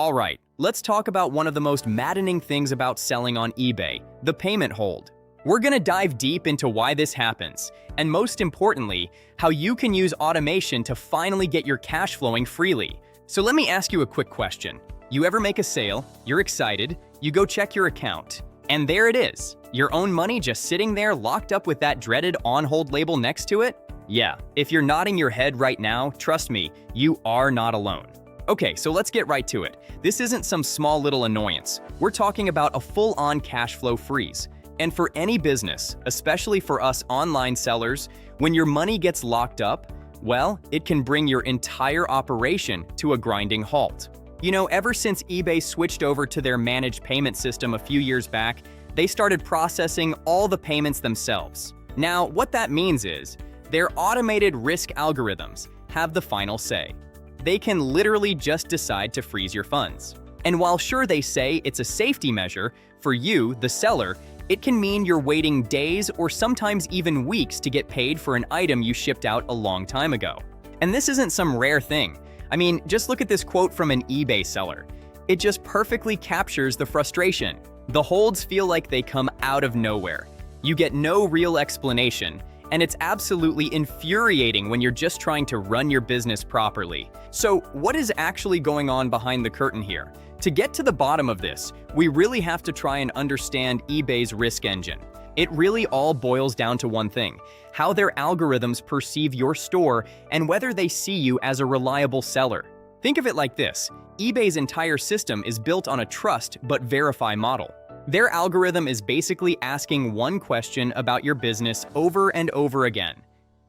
All right, let's talk about one of the most maddening things about selling on eBay, the payment hold. We're gonna dive deep into why this happens, and most importantly, how you can use automation to finally get your cash flowing freely. So let me ask you a quick question. You ever make a sale, you're excited, you go check your account, and there it is, your own money just sitting there locked up with that dreaded on-hold label next to it? Yeah, if you're nodding your head right now, trust me, you are not alone. Okay, so let's get right to it. This isn't some small little annoyance. We're talking about a full-on cash flow freeze. And for any business, especially for us online sellers, when your money gets locked up, well, it can bring your entire operation to a grinding halt. You know, ever since eBay switched over to their managed payment system a few years back, they started processing all the payments themselves. Now, what that means is, their automated risk algorithms have the final say. They can literally just decide to freeze your funds. And while sure they say it's a safety measure, for you, the seller, it can mean you're waiting days or sometimes even weeks to get paid for an item you shipped out a long time ago. And this isn't some rare thing. I mean, just look at this quote from an eBay seller. It just perfectly captures the frustration. The holds feel like they come out of nowhere. You get no real explanation, and it's absolutely infuriating when you're just trying to run your business properly. So what is actually going on behind the curtain here? To get to the bottom of this, we really have to try and understand eBay's risk engine. It really all boils down to one thing: how their algorithms perceive your store and whether they see you as a reliable seller. Think of it like this: eBay's entire system is built on a trust but verify model. Their algorithm is basically asking one question about your business over and over again.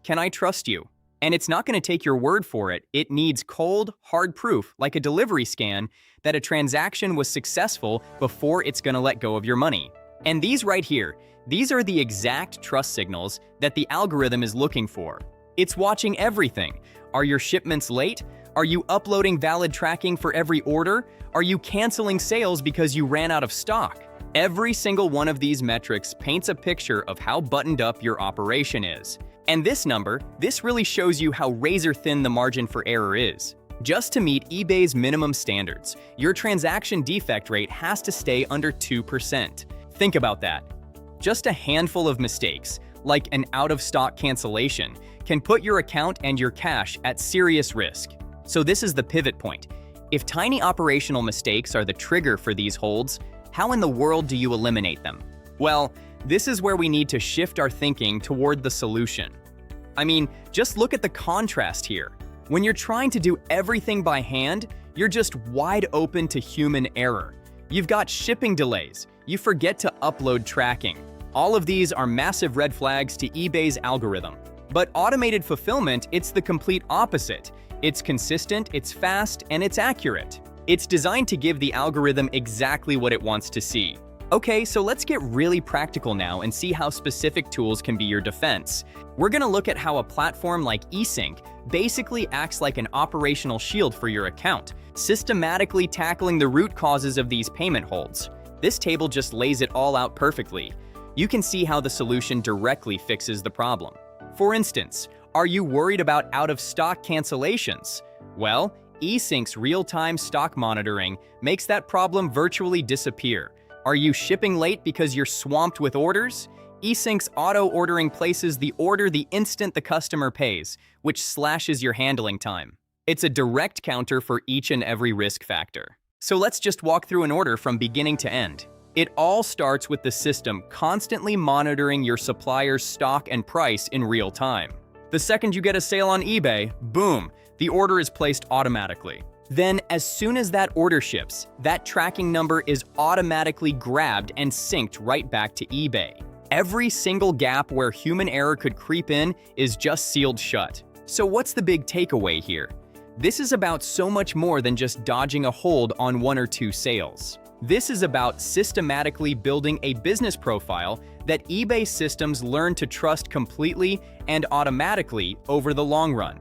Can I trust you? And it's not going to take your word for it. It needs cold, hard proof, like a delivery scan, that a transaction was successful before it's going to let go of your money. And these right here, these are the exact trust signals that the algorithm is looking for. It's watching everything. Are your shipments late? Are you uploading valid tracking for every order? Are you canceling sales because you ran out of stock? Every single one of these metrics paints a picture of how buttoned up your operation is. And this number, this really shows you how razor thin the margin for error is. Just to meet eBay's minimum standards, your transaction defect rate has to stay under 2%. Think about that. Just a handful of mistakes, like an out-of-stock cancellation, can put your account and your cash at serious risk. So this is the pivot point. If tiny operational mistakes are the trigger for these holds, how in the world do you eliminate them? Well, this is where we need to shift our thinking toward the solution. I mean, just look at the contrast here. When you're trying to do everything by hand, you're just wide open to human error. You've got shipping delays. You forget to upload tracking. All of these are massive red flags to eBay's algorithm. But automated fulfillment, it's the complete opposite. It's consistent, it's fast, and it's accurate. It's designed to give the algorithm exactly what it wants to see. Okay, so let's get really practical now and see how specific tools can be your defense. We're gonna look at how a platform like eSync basically acts like an operational shield for your account, systematically tackling the root causes of these payment holds. This table just lays it all out perfectly. You can see how the solution directly fixes the problem. For instance, are you worried about out-of-stock cancellations? Well, eSync's real-time stock monitoring makes that problem virtually disappear. Are you shipping late because you're swamped with orders? eSync's auto-ordering places the order the instant the customer pays, which slashes your handling time. It's a direct counter for each and every risk factor. So let's just walk through an order from beginning to end. It all starts with the system constantly monitoring your supplier's stock and price in real time. The second you get a sale on eBay, boom, the order is placed automatically. Then, as soon as that order ships, that tracking number is automatically grabbed and synced right back to eBay. Every single gap where human error could creep in is just sealed shut. So what's the big takeaway here? This is about so much more than just dodging a hold on one or two sales. This is about systematically building a business profile that eBay systems learn to trust completely and automatically over the long run.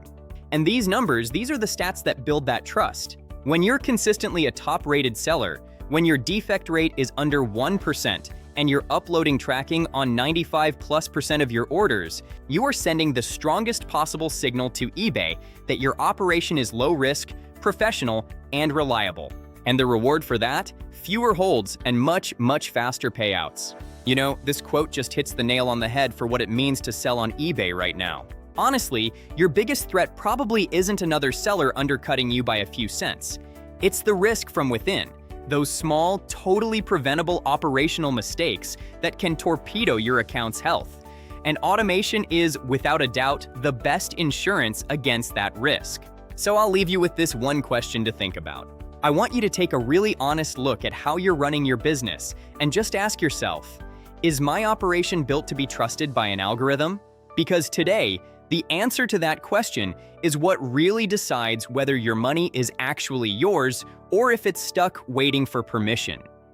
And these numbers, these are the stats that build that trust. When you're consistently a top-rated seller, when your defect rate is under 1%, and you're uploading tracking on 95+% of your orders, you are sending the strongest possible signal to eBay that your operation is low risk, professional, and reliable. And the reward for that? Fewer holds and much, much faster payouts. You know, this quote just hits the nail on the head for what it means to sell on eBay right now. Honestly, your biggest threat probably isn't another seller undercutting you by a few cents. It's the risk from within, those small, totally preventable operational mistakes that can torpedo your account's health. And automation is, without a doubt, the best insurance against that risk. So I'll leave you with this one question to think about. I want you to take a really honest look at how you're running your business and just ask yourself, is my operation built to be trusted by an algorithm? Because today, the answer to that question is what really decides whether your money is actually yours or if it's stuck waiting for permission.